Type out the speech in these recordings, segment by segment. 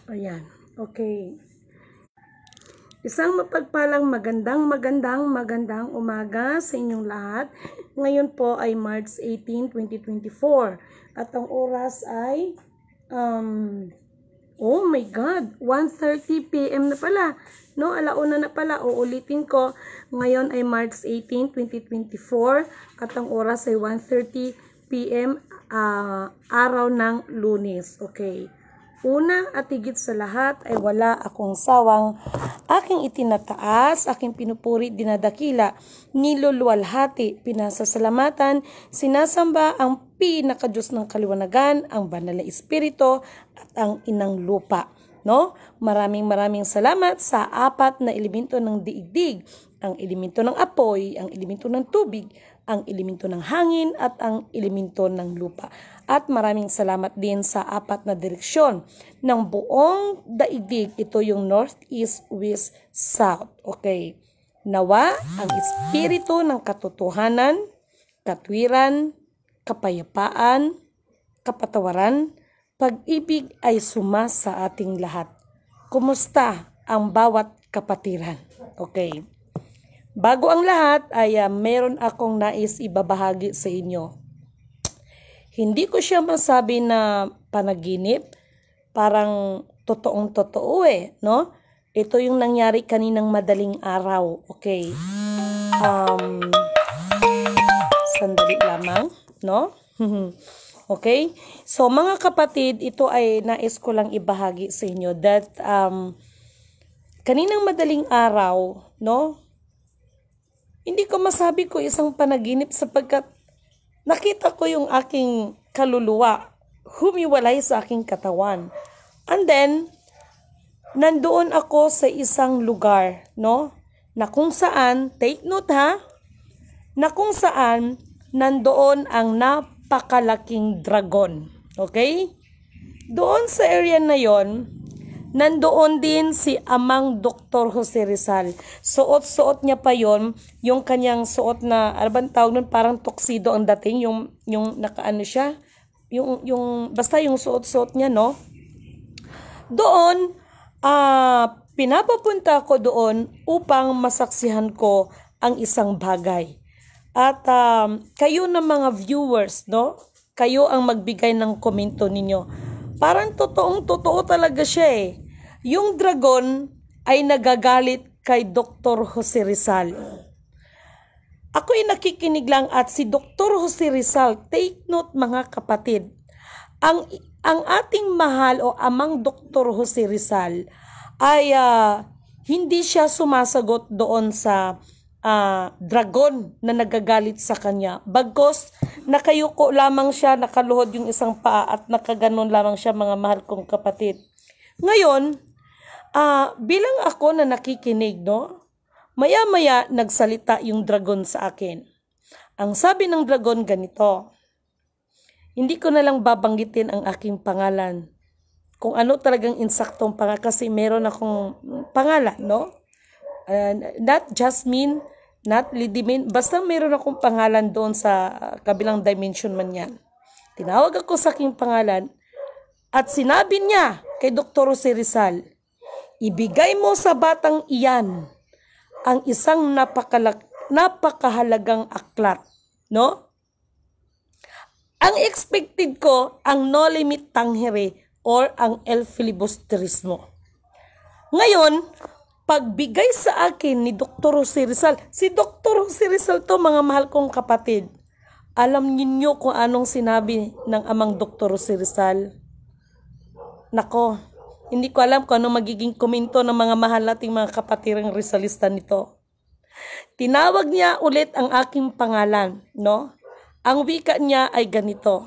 Ayan. Okay. Isang mapagpalang magandang umaga sa inyong lahat. Ngayon po ay March 18, 2024. At ang oras ay, oh my God, 1:30 p.m. na pala. No, alauna na pala. Uulitin ko, ngayon ay March 18, 2024. At ang oras ay 1:30 p.m. Araw ng Lunes. Okay. Una at higit sa lahat ay wala akong sawang aking itinataas, aking pinupuri, dinadakila, niluluwalhati, pinasasalamatan, sinasamba ang pinakadiyos ng kaliwanagan, ang banal na espiritu at ang inang lupa. No? Maraming salamat sa apat na elemento ng diigdig, ang elemento ng apoy, ang elemento ng tubig, ang elemento ng hangin at ang elemento ng lupa. At maraming salamat din sa apat na direksyon ng buong daigdig. Ito yung north, east, west, south. Okay. Nawa ang espiritu ng katotohanan, katwiran, kapayapaan, kapatawaran, pag-ibig ay suma sa ating lahat. Kumusta ang bawat kapatiran? Okay. Bago ang lahat ay meron akong nais ibabahagi sa inyo. Hindi ko siya masabi na panaginip, parang totoong-totoo no? Ito yung nangyari kaninang madaling araw, okay? Sandali lamang, no? Okay? So mga kapatid, ito ay nais ko lang ibahagi sa inyo that kaninang madaling araw, no? Hindi ko masabi ko isang panaginip sapagkat nakita ko yung aking kaluluwa humiwalay sa aking katawan. And then, nandoon ako sa isang lugar, no? Na kung saan, take note ha, na kung saan nandoon ang napakalaking dragon. Okay? Doon sa area na yon, nandoon din si Amang Dr. Jose Rizal. Suot-suot niya pa yon, yung kanyang suot na, ano ba tawag nun, parang tuxedo ang dating, yung nakaano siya, basta yung suot-suot niya, no? Doon, pinapapunta ko doon upang masaksihan ko ang isang bagay. At kayo na mga viewers, no? Kayo ang magbigay ng komento ninyo. Parang totoong-totoo talaga siya Yung dragon ay nagagalit kay Dr. Jose Rizal. Ako'y nakikinig lang at si Dr. Jose Rizal, take note mga kapatid, ang ating mahal o amang Dr. Jose Rizal ay hindi siya sumasagot doon sa dragon na nagagalit sa kanya. Bagkos nakayuko lamang siya, nakaluhod yung isang paa at nakaganon lamang siya mga mahal kong kapatid. Ngayon, bilang ako na nakikinig, no? Maya-maya nagsalita yung dragon sa akin. Ang sabi ng dragon ganito, hindi ko na lang babanggitin ang aking pangalan. Kung ano talagang insaktong pangalan, kasi meron akong pangalan, no? Not Jasmine, not Lidimin, basta meron akong pangalan doon sa kabilang dimension man yan. Tinawag ako sa aking pangalan at sinabi niya kay Dr. Jose Rizal, ibigay mo sa batang iyan ang isang napakahalagang aklat, no? Ang expected ko, ang no limit tangere or ang el filibusterismo. Ngayon, pagbigay sa akin ni Dr. Jose Rizal, si Dr. Jose Rizal to mga mahal kong kapatid, alam niyo kung anong sinabi ng amang Dr. Jose Rizal? Nako, hindi ko alam kung anong magiging komento ng mga mahal nating mga kapatirang Rizalista nito. Tinawag niya ulit ang aking pangalan, no? Ang wika niya ay ganito,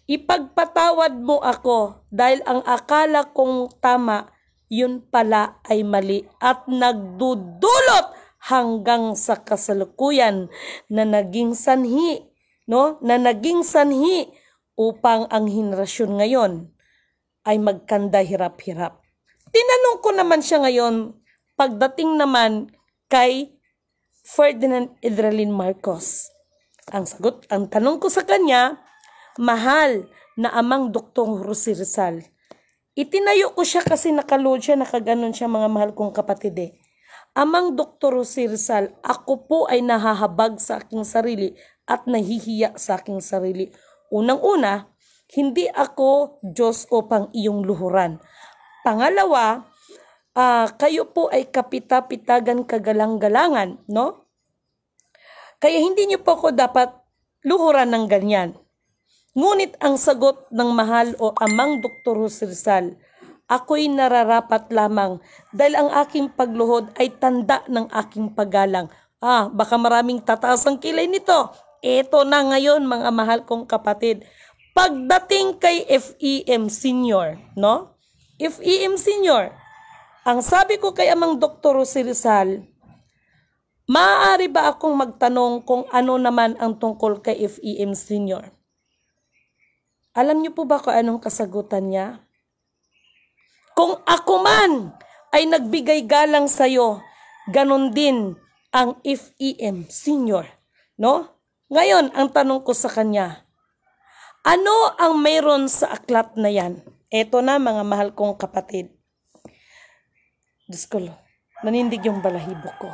ipagpatawad mo ako dahil ang akala kong tama, yun pala ay mali at nagdudulot hanggang sa kasalukuyan na naging sanhi, no? Na naging sanhi upang ang henerasyon ngayon ay magkanda hirap-hirap. Tinanong ko naman siya ngayon, pagdating naman kay Ferdinand Edralin Marcos. Ang tanong ko sa kanya, mahal na amang Dr. Jose Rizal, Itinayo ko siya kasi nakaload siya, nakaganon siya mga mahal kong kapatid eh. Amang Dr. Jose Rizal, ako po ay nahahabag sa aking sarili at nahihiya sa aking sarili. Unang-una, hindi ako Diyos upang iyong luhuran. Pangalawa, kayo po ay kapita-pitagan kagalang-galangan, no? Kaya hindi niyo po ako dapat luhuran ng ganyan. Ngunit ang sagot ng mahal o amang Dr. Jose Rizal, ako'y nararapat lamang dahil ang aking pagluhod ay tanda ng aking paggalang. Baka maraming tataas ang kilay nito. Ito na ngayon mga mahal kong kapatid. Pagdating kay FEM Senior, no? FEM Senior, ang sabi ko kay amang Dr. Jose Rizal, maaari ba akong magtanong kung ano naman ang tungkol kay FEM Senior? Alam niyo po ba kung anong kasagutan niya? Kung ako man ay nagbigay galang sa'yo, ganon din ang FEM Senior, no? Ngayon, ang tanong ko sa kanya, ano ang mayroon sa aklat na yan? Eto na mga mahal kong kapatid. Diyos ko, nanindig yung balahibo ko.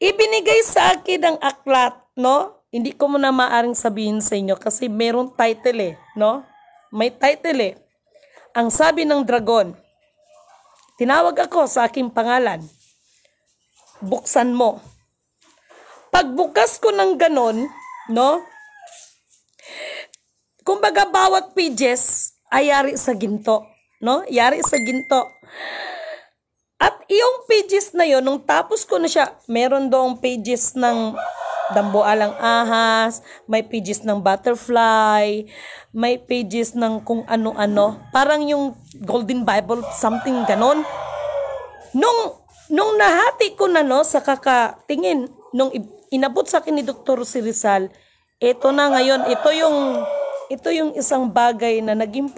Ibinigay sa akin ang aklat, no? Hindi ko muna maaring sabihin sa inyo kasi mayroong title eh, no? May title eh. Ang sabi ng dragon, tinawag ako sa aking pangalan, buksan mo. Pagbukas ko ng ganon, no? Kumbaga bawat pages ay yari sa ginto, no? Yari sa ginto. At yung pages na yon, nung tapos ko na siya, meron doong pages ng dambualang ahas, may pages ng butterfly, may pages ng kung ano-ano. Parang yung Golden Bible, something ganon. Nung nahati ko na no, sa kakatingin, nung inabot sa akin ni Dr. Jose Rizal, ito na ngayon, ito yung isang bagay na naging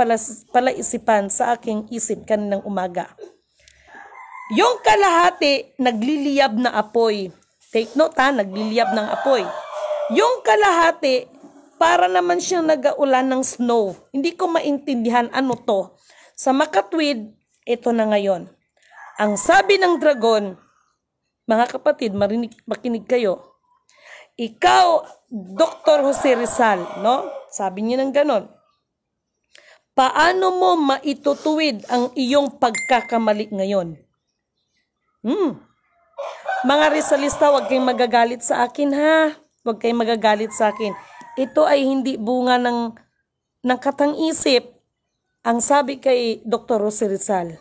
palaisipan sa aking isip kaninang umaga. Yung kalahati, nagliliyab na apoy. Take note nagliliyab ng apoy. Yung kalahati, para naman siyang nagaulan ng snow. Hindi ko maintindihan ano to. Sa makatwid, ito na ngayon. Ang sabi ng dragon, mga kapatid, makinig kayo. Ikaw, Dr. Jose Rizal, no? Sabi niya ng ganon. Paano mo maitutuwid ang iyong pagkakamali ngayon? Mga Rizalista, huwag kayong magagalit sa akin ha. Huwag kayong magagalit sa akin. Ito ay hindi bunga ng katang-isip. Ang sabi kay Dr. Jose Rizal,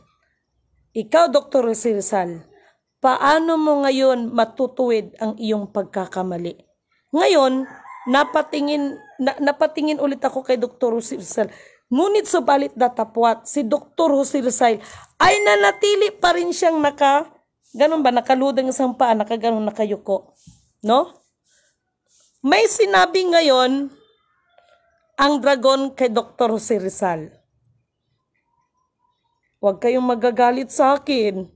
ikaw Dr. Jose Rizal, paano mo ngayon matutuwid ang iyong pagkakamali? Ngayon, napatingin ulit ako kay Dr. Jose Rizal. Ngunit subalit datapwat, si Dr. Jose Rizal ay nanatili pa rin siyang nakaludang isang paa, nakaganon nakayuko. No? May sinabi ngayon ang dragon kay Dr. Jose Rizal. Huwag kayong magagalit sa akin.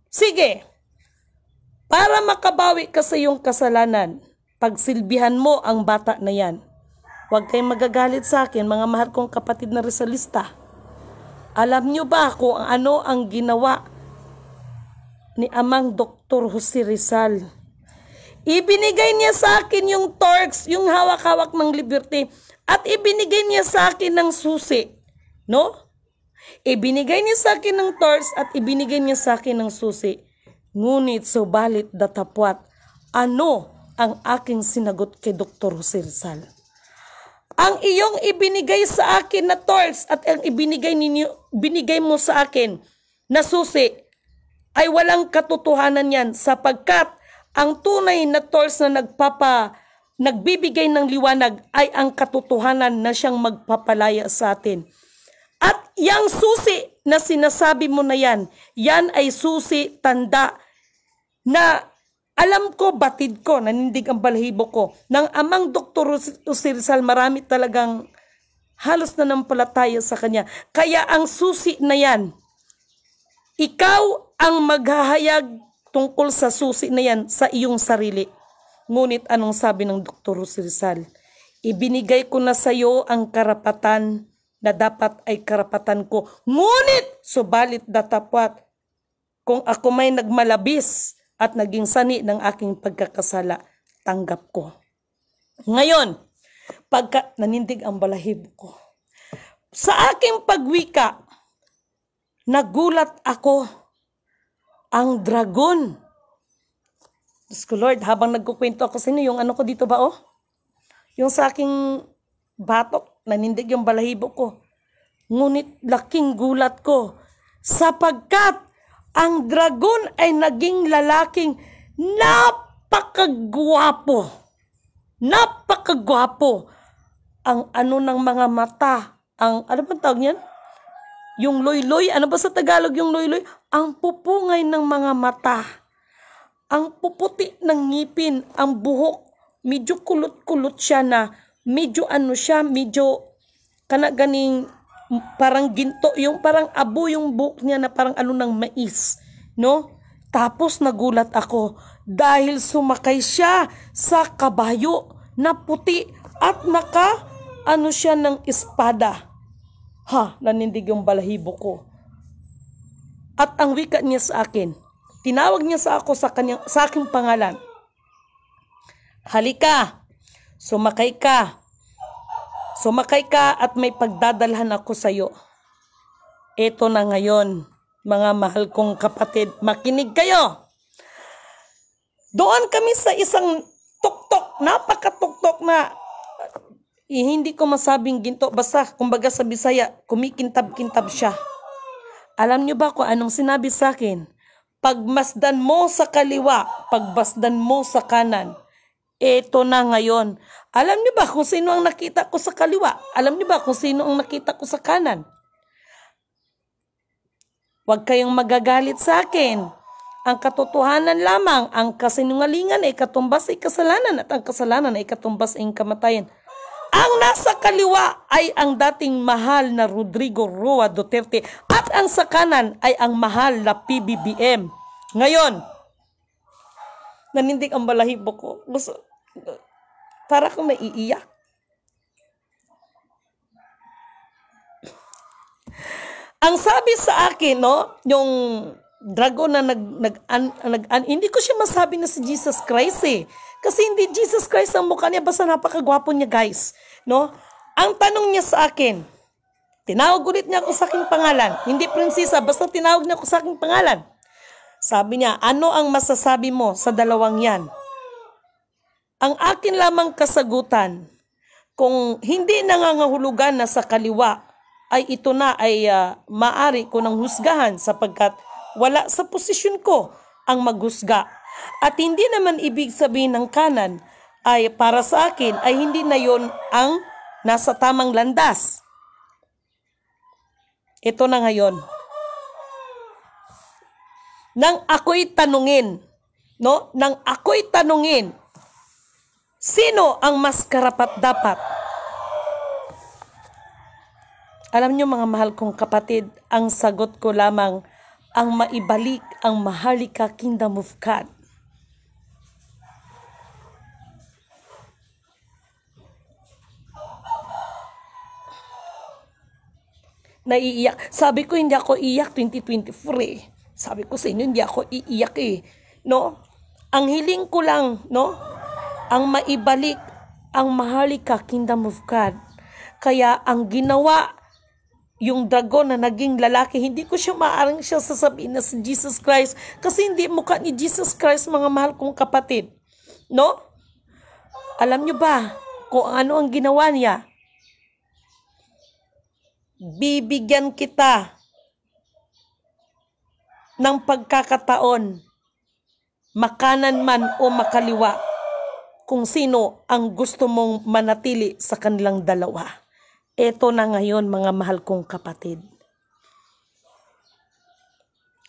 Sige, para makabawi ka sa iyong kasalanan, pagsilbihan mo ang bata na yan. Huwag kayong magagalit sa akin, mga mahal kong kapatid na Rizalista. Alam niyo ba kung ano ang ginawa ni amang Dr. Jose Rizal? Ibinigay niya sa akin yung torx, yung hawak-hawak ng liberty, at ibinigay niya sa akin ng susi. No? Ibinigay niya sa akin ng torch at ibinigay niya sa akin ng susi. Ngunit subalit datapwat, ano ang aking sinagot kay Dr. Jose Rizal? Ang iyong ibinigay sa akin na torch at ang binigay mo sa akin na susi ay walang katotohanan yan, sapagkat ang tunay na torch na nagbibigay ng liwanag ay ang katotohanan na siyang magpapalaya sa atin. At yang susi na sinasabi mo na yan ay susi tanda na alam ko, batid ko, nanindig ang balahibo ko. Ng amang Dr. Jose Rizal, marami talagang halos nanampalataya sa kanya. Kaya ang susi na yan, ikaw ang maghahayag tungkol sa susi na yan sa iyong sarili. Ngunit anong sabi ng Dr. Jose Rizal? Ibinigay ko na sa iyo ang karapatan na dapat ay karapatan ko. Ngunit, subalit datapwat, kung ako may nagmalabis at naging sani ng aking pagkakasala, tanggap ko. Ngayon, pagka nanindig ang balahibo ko, sa aking pagwika, nagulat ako, ang dragon. Diyos ko Lord, habang nagkukwento ako sa inyo, yung ano ko dito ba yung sa aking batok, nanindig yung balahibo ko. Ngunit laking gulat ko, sapagkat ang dragon ay naging lalaking napakagwapo. Napakagwapo. Ang ano ng mga mata, ang ano ba tawag niyan? Yung loy-loy, ano ba sa Tagalog yung loy-loy? Ang pupungay ng mga mata. Ang puputi ng ngipin, ang buhok, medyo kulot-kulot siya na, medyo ano siya, medyo kanaganing parang ginto, yung parang abo yung buhok niya na parang ano ng mais, no? Tapos nagulat ako dahil sumakay siya sa kabayo na puti at ano siya ng espada. Nanindig yung balahibo ko. At ang wika niya sa akin, tinawag niya sa aking pangalan. Halika, sumakay ka. Sumakay ka at may pagdadalhan ako sa iyo. Ito na ngayon, mga mahal kong kapatid, makinig kayo. Doon kami sa isang tuktok, napakatuktok na hindi ko masabing ginto, basta kumbaga sa Bisaya, kumikintab-kintab siya. Alam niyo ba kung anong sinabi sa akin? Pagmasdan mo sa kaliwa, pagbasdan mo sa kanan. Ito na ngayon. Alam niyo ba kung sino ang nakita ko sa kaliwa? Alam niyo ba kung sino ang nakita ko sa kanan? Huwag kayong magagalit sa akin. Ang katotohanan lamang, ang kasinungalingan ay katumbas ay kasalanan at ang kasalanan ay katumbas ay kamatayan. Ang nasa kaliwa ay ang dating mahal na Rodrigo Roa Duterte at ang sa kanan ay ang mahal na PBBM. Ngayon, nanindig ang balahibo ko. Para akong naiiyak. Ang sabi sa akin, yung dragon na hindi ko siya masabi na si Jesus Christ Kasi hindi Jesus Christ ang mukha niya, basta napakagwapo niya, guys. Ang tanong niya sa akin, tinawag ulit niya ako sa aking pangalan. Hindi prinsesa, basta tinawag niya ako sa aking pangalan. Sabi niya, ano ang masasabi mo sa dalawang yan? Ang akin lamang kasagutan, kung hindi nangangahulugan na sa kaliwa, ay ito na ay maari ko ng husgahan sapagkat wala sa posisyon ko ang maghusga. At hindi naman ibig sabihin ng kanan ay para sa akin ay hindi na yon ang nasa tamang landas. Ito na ngayon. Nang ako'y tanungin, sino ang mas karapat-dapat? Alam niyo mga mahal kong kapatid, ang sagot ko lamang ang maibalik ang mahalika kingdom of God. Naiiyak. Sabi ko hindi ako iyak 2024 Sabi ko sa inyo hindi ako iiyak Ang hiling ko lang, ang maibalik ang mahalika kingdom of God. Kaya ang ginawa yung dragon na naging lalaki, hindi ko siya maaaring siya sasabihin na si Jesus Christ kasi hindi mukha ni Jesus Christ, mga mahal kong kapatid. Alam nyo ba kung ano ang ginawa niya? Bibigyan kita ng pagkakataon, makanan man o makaliwa, kung sino ang gusto mong manatili sa kanilang dalawa. Ito na ngayon mga mahal kong kapatid.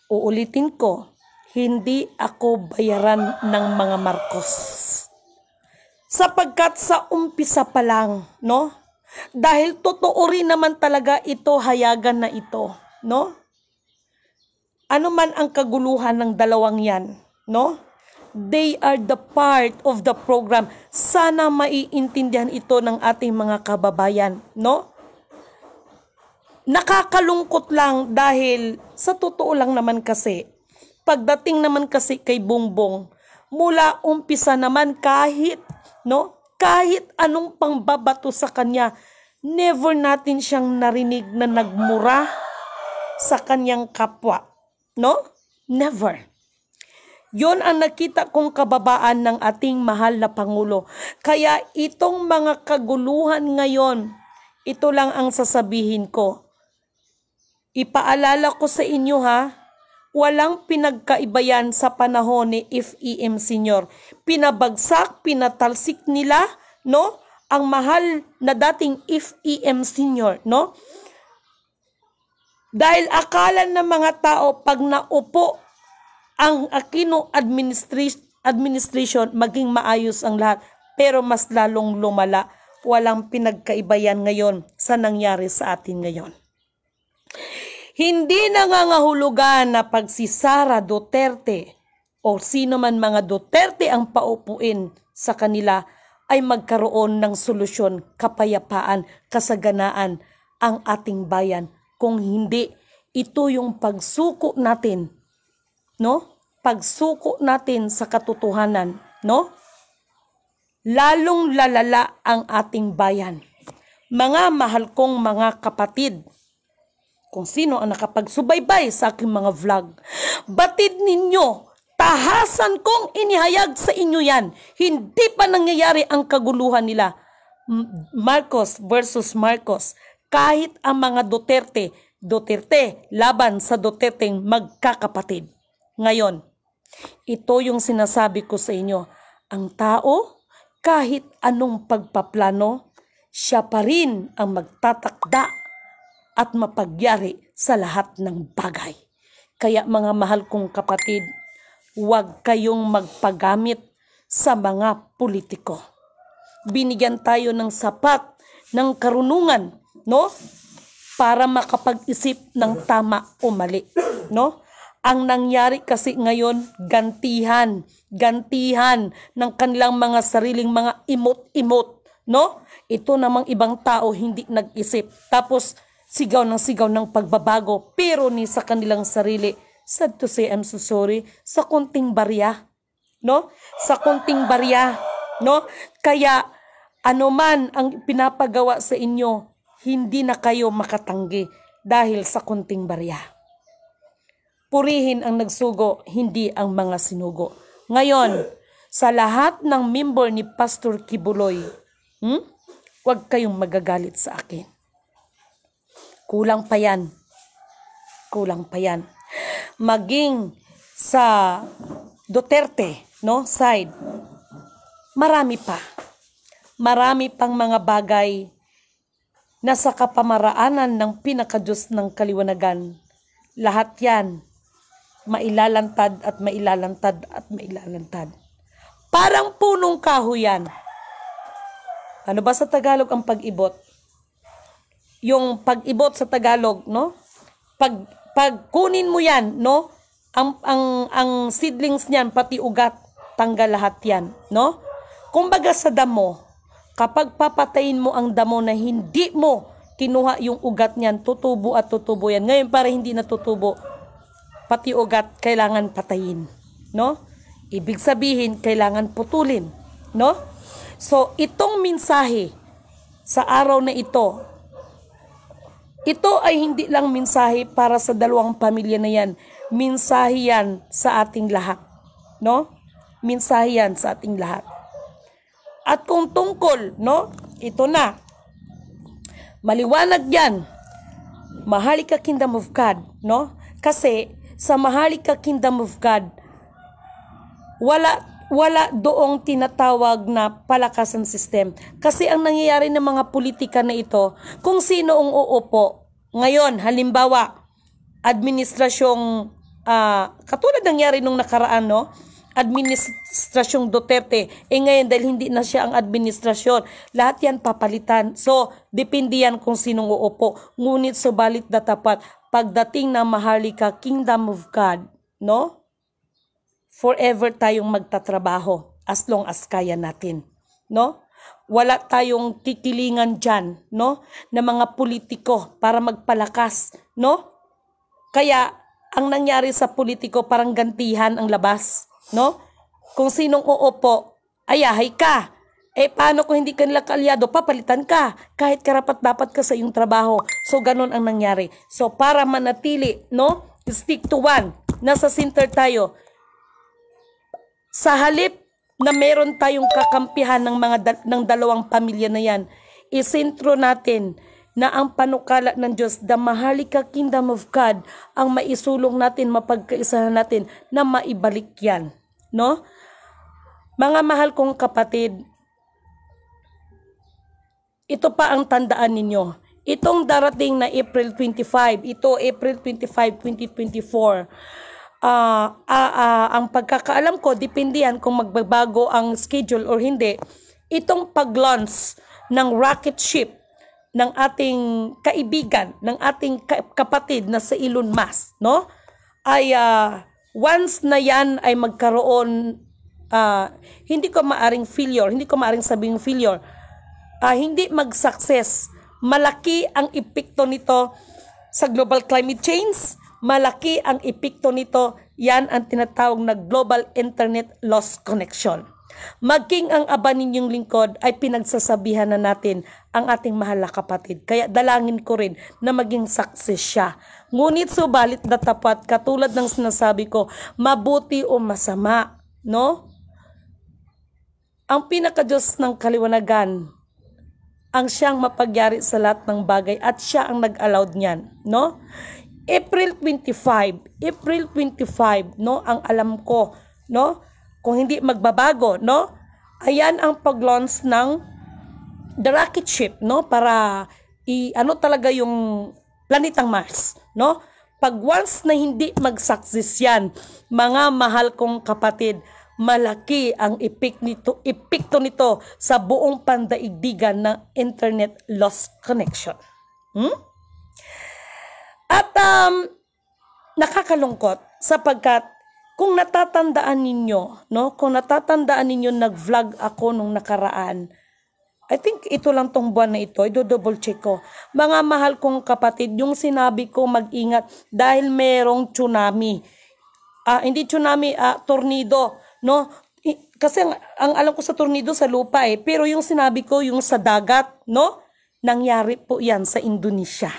Uulitin ko, hindi ako bayaran ng mga Marcos. Sapagkat sa umpisa pa lang, dahil totoo rin naman talaga ito, hayagan na ito, Ano man ang kaguluhan ng dalawang yan, They are the part of the program. Sana maiintindihan ito ng ating mga kababayan, Nakakalungkot lang dahil sa totoo lang naman kasi, pagdating naman kasi kay Bongbong, mula umpisa naman kahit anong pangbabato sa kanya, never natin siyang narinig na nagmura sa kanyang kapwa. No? Never. Yon ang nakita kong kababaan ng ating mahal na Pangulo. Kaya itong mga kaguluhan ngayon, ito lang ang sasabihin ko. Ipaalala ko sa inyo walang pinagkaiba yan sa panahon ni FEM Sr. Pinabagsak, pinatalsik nila, no? Ang mahal na dating FEM Sr., no? Dahil akala ng mga tao pag naupo ang Aquino administration maging maayos ang lahat. Pero mas lalong lumala. Walang pinagkaiba yan ngayon sa nangyari sa atin ngayon. Hindi nangangahulugan na pag si Sara Duterte o sino man mga Duterte ang paupuin sa kanila ay magkaroon ng solusyon, kapayapaan, kasaganaan ang ating bayan. Kung hindi, ito yung pagsuko natin, no? Pagsuko natin sa katotohanan, no? Lalong lalala ang ating bayan. Mga mahal kong mga kapatid, kung sino ang nakapagsubaybay sa aking mga vlog, batid ninyo, tahasan kong inihayag sa inyo yan. Hindi pa nangyayari ang kaguluhan nila. Marcos versus Marcos. Kahit ang mga Duterte laban sa Duterteng magkakapatid. Ngayon, ito yung sinasabi ko sa inyo. Ang tao, kahit anong pagpaplano, siya pa rin ang magtatakda at mapagyari sa lahat ng bagay. Kaya mga mahal kong kapatid, huwag kayong magpagamit sa mga politiko. Binigyan tayo ng sapat ng karunungan, no? Para makapag-isip ng tama o mali, no? Ang nangyari kasi ngayon, gantihan ng kanilang mga sariling mga imot-imot, no? Ito namang ibang tao hindi nag-isip. Tapos sigaw ng pagbabago, pero ni sa kanilang sarili, sad to say, I'm so sorry, sa konting barya, no? Sa konting barya, no? Kaya, ano man ang pinapagawa sa inyo, hindi na kayo makatanggi dahil sa konting barya. Purihin ang nagsugo, hindi ang mga sinugo. Ngayon, sa lahat ng member ni Pastor Kibuloy, huwag kayong magagalit sa akin. Kulang pa yan. Kulang pa yan. Maging sa Duterte, no, side, marami pa. Marami pang mga bagay na sa kapamaraanan ng pinakadiyos ng kaliwanagan. Lahat yan, mailalantad at mailalantad at mailalantad. Parang punong kahoy yan. Ano ba sa Tagalog ang pag-ibot? Yung pag-ibot sa Tagalog, no? Pag kunin mo yan, no? Ang seedlings niyan, pati ugat, tanggal lahat yan, no? Kumbaga sa damo, kapag papatayin mo ang damo na hindi mo kinuha yung ugat niyan, tutubo at tutubo yan. Ngayon, para hindi natutubo, pati ugat kailangan patayin, no? Ibig sabihin, kailangan putulin, no? So, itong mensahe sa araw na ito ay hindi lang mensahe para sa dalawang pamilya na yan. Mensahe yan sa ating lahat. No? Mensahe yan sa ating lahat. At kung tungkol, no? Ito na. Maliwanag yan. Mahalika Kingdom of God, no? Kasi sa Mahalika Kingdom of God, wala doong tinatawag na palakasan system. Kasi ang nangyayari ng mga politika na ito, kung sino ang uupo, ngayon, halimbawa, administrasyong, katulad nangyari nung nakaraan, no? Administrasyong Duterte, ngayon dahil hindi na siya ang administrasyon, lahat yan papalitan. So, depende yan kung sinong uupo. Ngunit subalit na tapat, pagdating na Maharlika Kingdom of God, no? Forever tayong magtatrabaho as long as kaya natin, no? wala tayong kikilingan dyan, no? Na mga politiko para magpalakas, no? Kaya, ang nangyari sa politiko parang gantihan ang labas, no? Kung sinong uupo, ayahay ka. Paano kung hindi ka nila kaalyado, papalitan ka. Kahit karapat-dapat ka sa iyong trabaho. So, ganun ang nangyari. So, para manatili, no? Stick to one. Nasa center tayo. Sa halip na meron tayong kakampihan ng dalawang pamilya na yan, isentro natin na ang panukala ng Diyos, the Maharlika Kingdom of God, ang maisulong natin, mapagkaisahan natin, na maibalik yan. No? Mga mahal kong kapatid, ito pa ang tandaan ninyo. Itong darating na April 25, April 25, 2024, ang pagkakaalam ko, depende yan kung magbabago ang schedule or hindi. Itong pag-launch ng rocket ship ng ating kaibigan, ng ating kapatid na sa Elon Musk, no? Ay once na yan ay magkaroon, hindi ko maaring failure, hindi ko maaring sabing failure, hindi mag-success. Malaki ang epekto nito sa global climate change. Malaki ang epekto nito, yan ang tinatawag na global internet loss connection. Maging ang aba ninyong lingkod ay pinagsasabihan na natin ang ating mahal na kapatid. Kaya dalangin ko rin na maging success siya. Ngunit subalit na tapat, katulad ng sinasabi ko, mabuti o masama, no? Ang pinaka-Diyos ng kaliwanagan, ang siyang mapagyari sa lahat ng bagay at siya ang nag-allowed niyan, no? April 25, no, ang alam ko, no, kung hindi magbabago, no, ayan ang pag-launch ng the rocket ship, no, para talaga yung planetang Mars, no. Pag once na hindi mag-success yan, mga mahal kong kapatid, malaki ang epekto nito sa buong pandaigdigan ng internet loss connection. At nakakalungkot sapagkat kung natatandaan ninyo, no, kung natatandaan ninyo, nag-vlog ako nung nakaraan. I think ito lang tong buwan na ito, i-double check ko. Mga mahal kong kapatid, yung sinabi ko mag-ingat dahil merong tsunami. Hindi tsunami, tornado, no? Kasi ang alam ko sa tornado sa lupa pero yung sinabi ko yung sa dagat, no? Nangyari po 'yan sa Indonesia,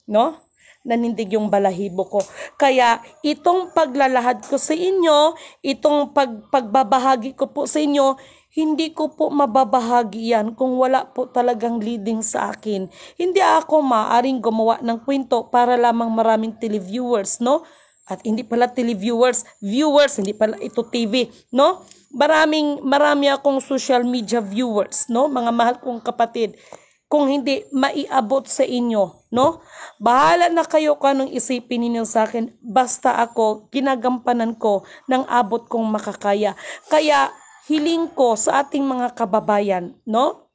no? Nanindig yung balahibo ko. Kaya itong paglalahad ko sa inyo, itong pagbabahagi ko po sa inyo, hindi ko po mababahagi yan kung wala po talagang leading sa akin. Hindi ako maaring gumawa ng kwento para lamang maraming televiewers, no? At hindi pala televiewers, viewers, hindi pala ito TV, no? Marami akong social media viewers, no? Mga mahal kong kapatid. Kung hindi maiabot sa inyo, no? Bahala na kayo kung anong isipin ninyo sa akin. Basta ako, ginagampanan ko ng abot kong makakaya. Kaya, hiling ko sa ating mga kababayan, no?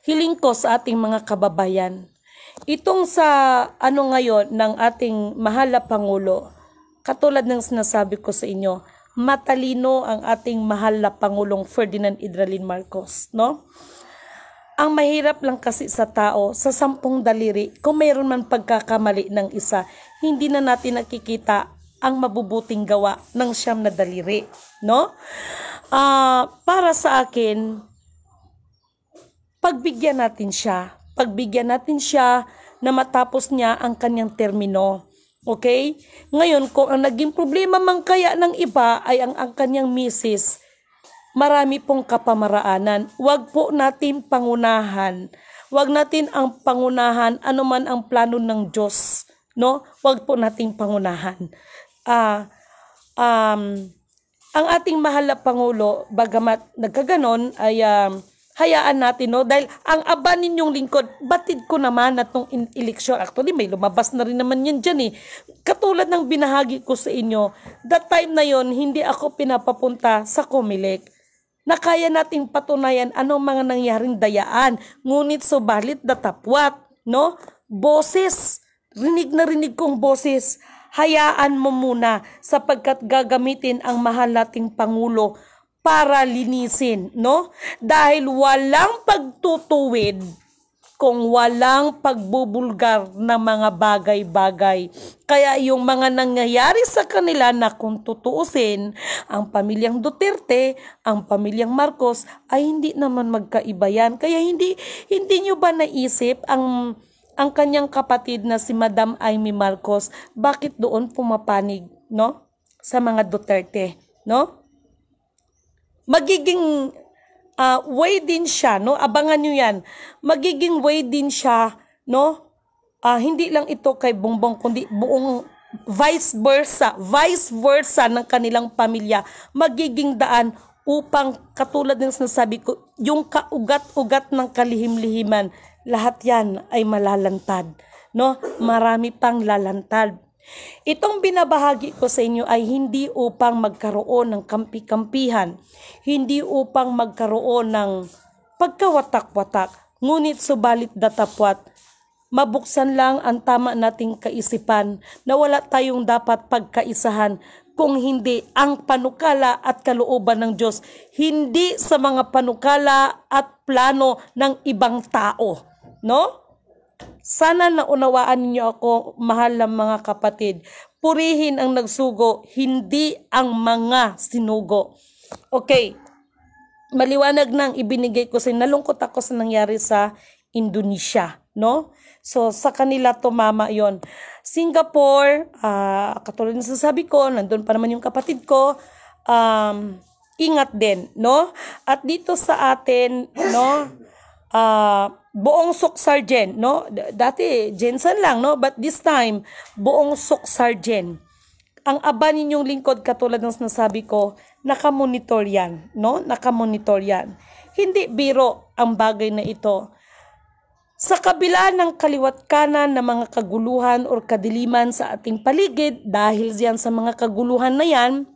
Hiling ko sa ating mga kababayan. Itong sa ngayon ng ating mahal na Pangulo, katulad ng sinasabi ko sa inyo, matalino ang ating mahal na Pangulong Ferdinand Idralin Marcos, no? Ang mahirap lang kasi sa tao, sa 10 daliri, kung mayroon man pagkakamali ng isa, hindi na natin nakikita ang mabubuting gawa ng 9 na daliri, no? Para sa akin, pagbigyan natin siya na matapos niya ang kanyang termino. Okay? Ngayon, kung ang naging problema man kaya ng iba ay ang kanyang misis, marami pong kapamaraanan. Huwag po natin pangunahan. Huwag natin ang pangunahan anuman ang plano ng Diyos, no? Huwag po natin pangunahan. Ang ating mahal na Pangulo, bagamat nagkaganon, ay hayaan natin, no? Dahil ang aba ninyong lingkod, batid ko naman na itong eleksyon. Actually, may lumabas na rin naman yan dyan Katulad ng binahagi ko sa inyo, that time na yon hindi ako pinapapunta sa Comelec na kaya nating patunayan anong mga nangyaring dayaan. Ngunit subalit datapwat, no? Boses, rinig na rinig kong boses, hayaan mo muna sapagkat gagamitin ang mahal nating Pangulo para linisin, no? Dahil walang pagtutuwid kung walang pagbubulgar ng mga bagay-bagay. Kaya yung mga nangyayari sa kanila na kung tutuusin, ang pamilyang Duterte, ang pamilyang Marcos ay hindi naman magkaiba yan. Kaya hindi nyo ba naisip ang kanyang kapatid na si Madam Amy Marcos, bakit doon pumapanig, no? Sa mga Duterte, no? Magiging way din siya, no? Abangan nyo yan. Magiging way din siya, no? Hindi lang ito kay Bongbong, kundi buong vice versa ng kanilang pamilya. Magiging daan upang, katulad ng sinasabi ko, yung kaugat-ugat ng kalihim-lihiman, lahat yan ay malalantad, no? Marami pang lalantad. Itong binabahagi ko sa inyo ay hindi upang magkaroon ng kampi-kampihan, hindi upang magkaroon ng pagkawatak-watak, ngunit subalit datapwat, mabuksan lang ang tama nating kaisipan na wala tayong dapat pagkaisahan kung hindi ang panukala at kalooban ng Diyos, hindi sa mga panukala at plano ng ibang tao, no? Sana naunawaan niyo ako, mahal na mga kapatid. Purihin ang nagsugo, hindi ang mga sinugo. Okay, maliwanag nang ibinigay ko sa inyo. Nalungkot ako sa nangyari sa Indonesia, no? So, sa kanila tumama yon. Singapore, katulad ng sasabi ko, nandun pa naman yung kapatid ko, ingat din, no? At dito sa atin, no, buong Sok Sargent, no? Dati, Jensen lang, no? But this time, buong Sok Sargent. Ang aba ninyong lingkod, katulad ng sinasabi ko, nakamonitor yan, no? Nakamonitor yan. Hindi biro ang bagay na ito. Sa kabila ng kaliwat kanan ng mga kaguluhan o kadiliman sa ating paligid, dahil diyan sa mga kaguluhan na yan,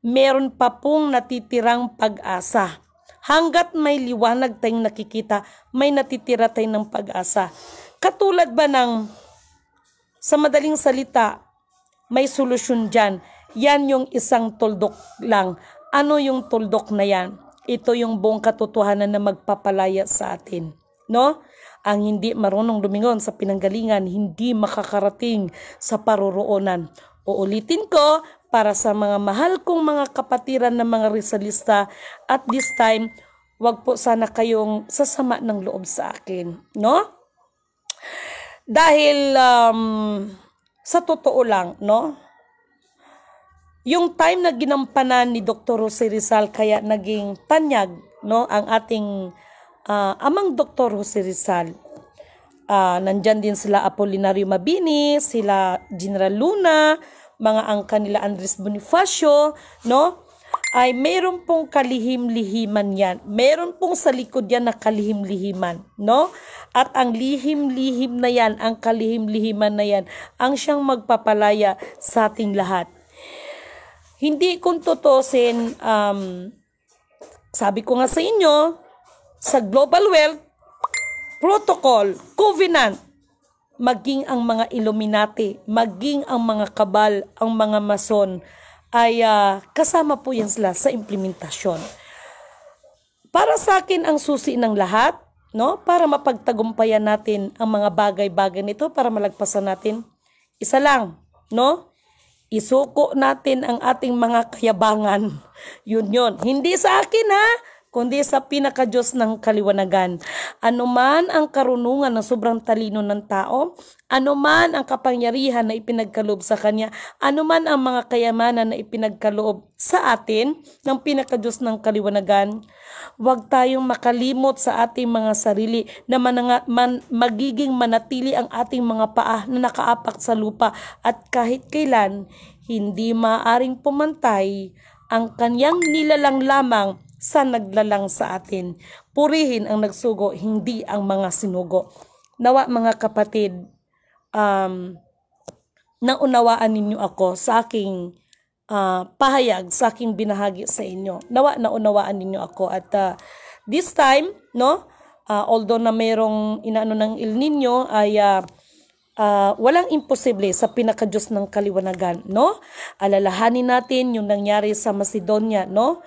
meron pa pong natitirang pag-asa. Hanggat may liwanag tayong nakikita, may natitira tayong ng pag-asa. Katulad ba ng, sa madaling salita, may solusyon dyan. Yan yung isang tuldok lang. Ano yung tuldok na yan? Ito yung buong katotohanan na magpapalaya sa atin, no? Ang hindi marunong lumingon sa pinanggalingan, hindi makakarating sa paroroonan. Uulitin ko, para sa mga mahal kong mga kapatiran ng mga Rizalista, at this time, wag po sana kayong sasama ng loob sa akin, no? Dahil sa totoo lang, no? Yung time na ginampanan ni Dr. Jose Rizal, kaya naging tanyag, no, ang ating amang Dr. Jose Rizal. Nandyan din sila Apolinario Mabini, sila General Luna, mga angka nila Andres Bonifacio, no? Ay meron pong kalihim-lihiman yan. Meron pong sa likod yan na kalihim-lihiman, no? At ang lihim-lihim na yan, ang kalihim-lihiman na yan, ang siyang magpapalaya sa ating lahat. Hindi kung tutusin, sabi ko nga sa inyo, sa Global Wealth Protocol, Covenant, maging ang mga Illuminati, maging ang mga kabal, ang mga mason, ay kasama po yan sila sa implementasyon. Para sa akin ang susi ng lahat, no? Para mapagtagumpayan natin ang mga bagay-bagay nito, para malagpasan natin, isa lang, no? Isuko natin ang ating mga kayabangan. Yun. Hindi sa akin, ha? Kundi sa pinaka-Diyos ng kaliwanagan. Anuman ang karunungan ng sobrang talino ng tao, anuman ang kapangyarihan na ipinagkaloob sa Kanya, anuman ang mga kayamanan na ipinagkaloob sa atin ng pinaka-Diyos ng kaliwanagan, huwag tayong makalimot sa ating mga sarili na magiging manatili ang ating mga paa na nakaapak sa lupa at kahit kailan hindi maaring pumantay ang Kanyang nilalang lamang sa naglalang sa atin. Purihin ang nagsugo, hindi ang mga sinugo. Nawa mga kapatid, naunawaan ninyo ako sa aking pahayag, sa aking binahagi sa inyo. Nawa naunawaan ninyo ako. At this time, no, although na mayroong inaano ng El Nino, ay walang imposible sa pinaka-Diyos ng kaliwanagan, no? Alalahanin natin yung nangyari sa Macedonia, no?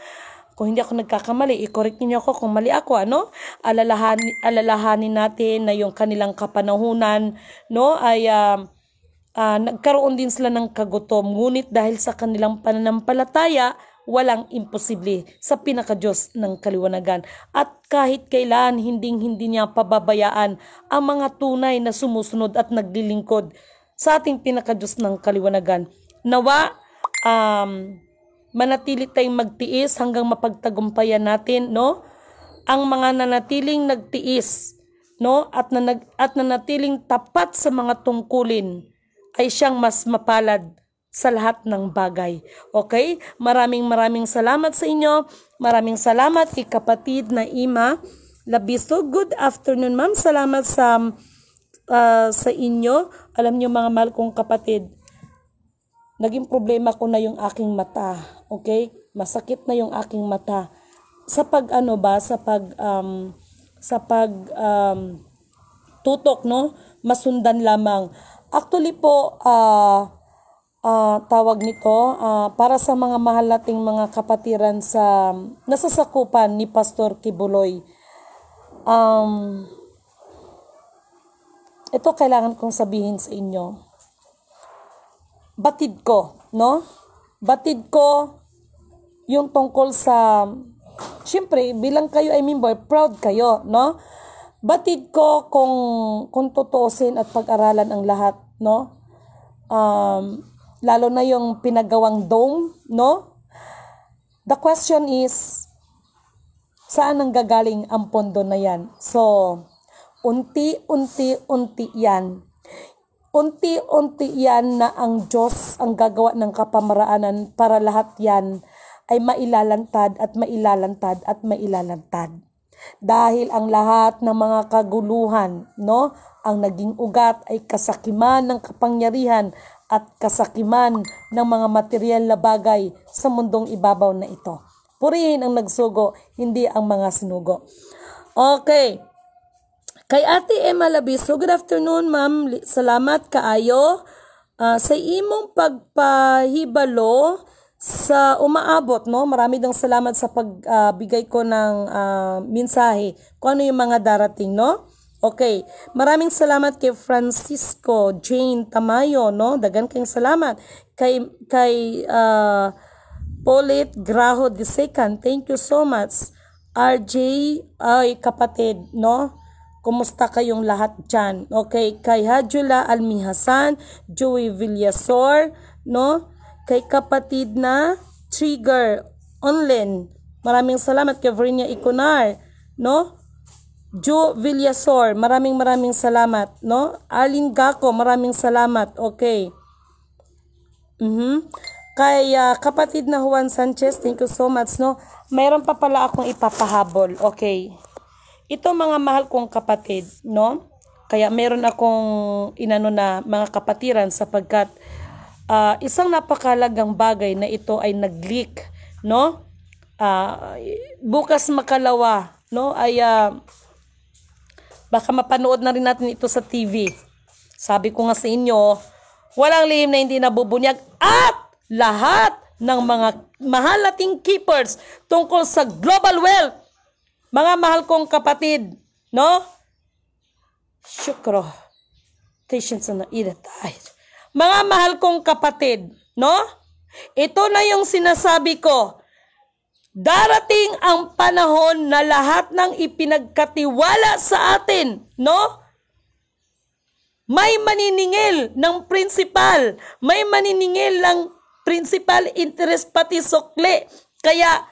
Kung hindi ako nagkakamali, i-correct niyo ako kung mali ako, ano? Alalahanin natin na yung kanilang kapanahunan, no, ay nagkaroon din sila ng kagutom. Ngunit dahil sa kanilang pananampalataya, walang imposible sa pinakadiyos ng kaliwanagan. At kahit kailan, hindi niya pababayaan ang mga tunay na sumusunod at naglilingkod sa ating pinakadiyos ng kaliwanagan. Nawa, manatili tayong magtiis hanggang mapagtagumpayan natin, no? Ang mga nanatiling nagtiis, no? At nanatiling tapat sa mga tungkulin ay siyang mas mapalad sa lahat ng bagay. Okay? Maraming salamat sa inyo. Maraming salamat kay kapatid na Ima Labisto. Good afternoon, ma'am. Salamat sa inyo. Alam niyo mga mahal kong kapatid, naging problema ko na yung aking mata. Okay? Masakit na yung aking mata. Sa tutok, no? Masundan lamang. Actually po, tawag nito, para sa mga mahal nating mga kapatiran sa nasasakupan ni Pastor Kibuloy. Ito kailangan kong sabihin sa inyo. Batid ko, no? Batid ko yung tungkol sa, syempre, bilang kayo ay member, proud kayo, no? Batid ko kung tutuusin at pag-aralan ang lahat, no? Lalo na yung pinagawang dome, no? The question is, saan ang gagaling ang pondo na yan? So, unti-unti yan. Unti-unti yan na ang Diyos ang gagawa ng kapamaraanan para lahat yan ay mailalantad at mailalantad at mailalantad. Dahil ang lahat ng mga kaguluhan, no, ang naging ugat ay kasakiman ng kapangyarihan at kasakiman ng mga material na bagay sa mundong ibabaw na ito. Purihin ang nagsugo, hindi ang mga sinugo. Okay. Kay Ate Emma Labiso, good afternoon, ma'am. Salamat kaayo sa imong pagpahibalo sa umaabot, no? Marami dang salamat sa pagbigay ko ng mensahe kung ano yung mga darating, no? Okay. Maraming salamat kay Francisco Jane Tamayo, no? Dagan kayong salamat. Kay Paulit Graho II, thank you so much. RJ, ay kapatid, no? Kumusta kayong lahat dyan? Okay. Kay Hajula Almihasan, Joey Villasor, no? Kay kapatid na Trigger Online, maraming salamat. Kay Verinia Iconar, no? Jo Villasor, maraming salamat, no? Arlene Gaco, maraming salamat. Okay. Kay kapatid na Juan Sanchez, thank you so much, no? Mayroon pa pala akong ipapahabol. Okay. Ito mga mahal kong kapatid, no? Kaya meron akong inano na mga kapatiran sapagkat isang napakalagang bagay na ito ay nag-leak, no? Bukas makalawa, no? Ay baka mapanood na rin natin ito sa TV. Sabi ko nga sa inyo, walang lihim na hindi nabubunyag at lahat ng mga mahal nating keepers tungkol sa global wealth. Mga mahal kong kapatid, no? Syukro. Patience na idatay. Mga mahal kong kapatid, no? Ito na yung sinasabi ko. Darating ang panahon na lahat ng ipinagkatiwala sa atin, no? May maniningil ng principal, may maniningil ng principal interest pati sukli. Kaya,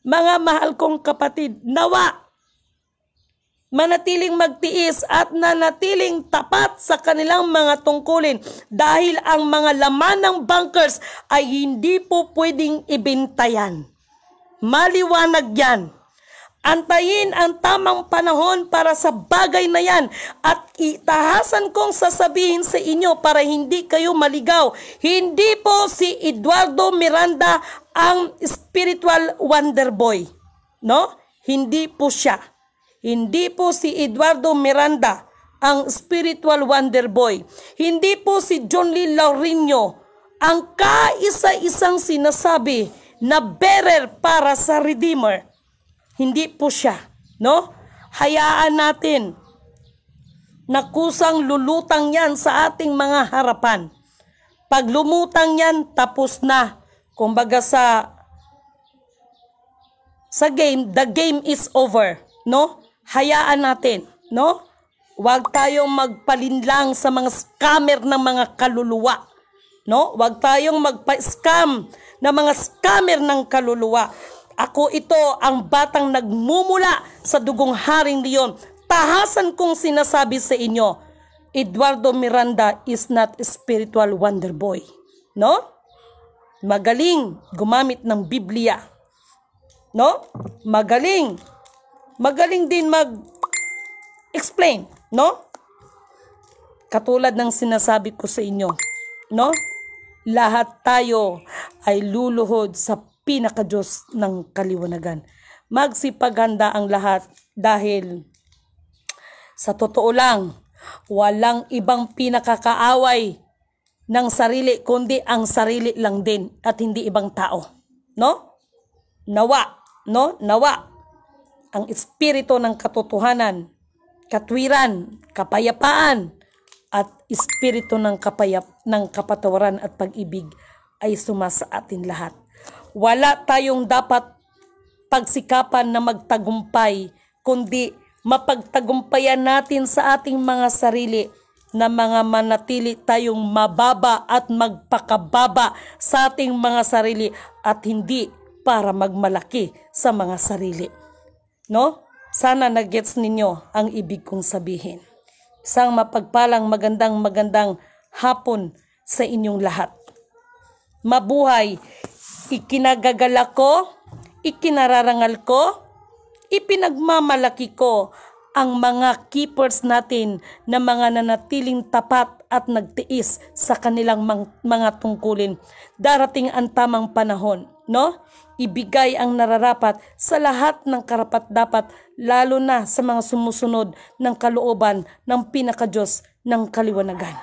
mga mahal kong kapatid, nawa, manatiling magtiis at nanatiling tapat sa kanilang mga tungkulin dahil ang mga laman ng bankers ay hindi po pwedeng ibintayan. Maliwanag yan. Antayin ang tamang panahon para sa bagay na yan at itahasan kong sasabihin sa inyo para hindi kayo maligaw. Hindi po si Eduardo Miranda ang spiritual wonder boy. No? Hindi po siya. Hindi po si Eduardo Miranda ang spiritual wonder boy. Hindi po si John Lee Laurino ang kaisa-isang sinasabi na bearer para sa Redeemer. Hindi po siya, no? Hayaan natin na kusang lulutang yan sa ating mga harapan. Pag lumutang yan, tapos na. Kumbaga sa game, the game is over, no? Hayaan natin, no? Huwag tayong magpalinlang sa mga scammer ng mga kaluluwa, no? Huwag tayong magpa-scam ng mga scammer ng kaluluwa. Ako ito ang batang nagmumula sa dugong Haring Leon. Tahasan kong sinasabi sa inyo, Eduardo Miranda is not a spiritual wonder boy, no? Magaling gumamit ng Biblia, no? Magaling din mag-explain, no? Katulad ng sinasabi ko sa inyo, no? Lahat tayo ay luluhod sa pinaka-Diyos ng kaliwanagan. Magsipaganda ang lahat dahil sa totoo lang, walang ibang pinakakaaway ng sarili kundi ang sarili lang din at hindi ibang tao, no? Nawa ang espiritu ng katotohanan, katwiran, kapayapaan at espiritu ng kapatawaran at pag-ibig ay sumasa atin lahat. Wala tayong dapat pagsikapan na magtagumpay, kundi mapagtagumpayan natin sa ating mga sarili na mga manatili tayong mababa at magpakababa sa ating mga sarili at hindi para magmalaki sa mga sarili. No? Sana nagets ninyo ang ibig kong sabihin. Isang mapagpalang magandang hapon sa inyong lahat. Mabuhay, ikinagagalak ko, ikinararangal ko, ipinagmamalaki ko ang mga keepers natin na mga nanatiling tapat at nagtiis sa kanilang mga tungkulin. Darating ang tamang panahon, no? Ibigay ang nararapat sa lahat ng karapat-dapat, lalo na sa mga sumusunod ng kalooban ng pinaka-Diyos ng kaliwanagan.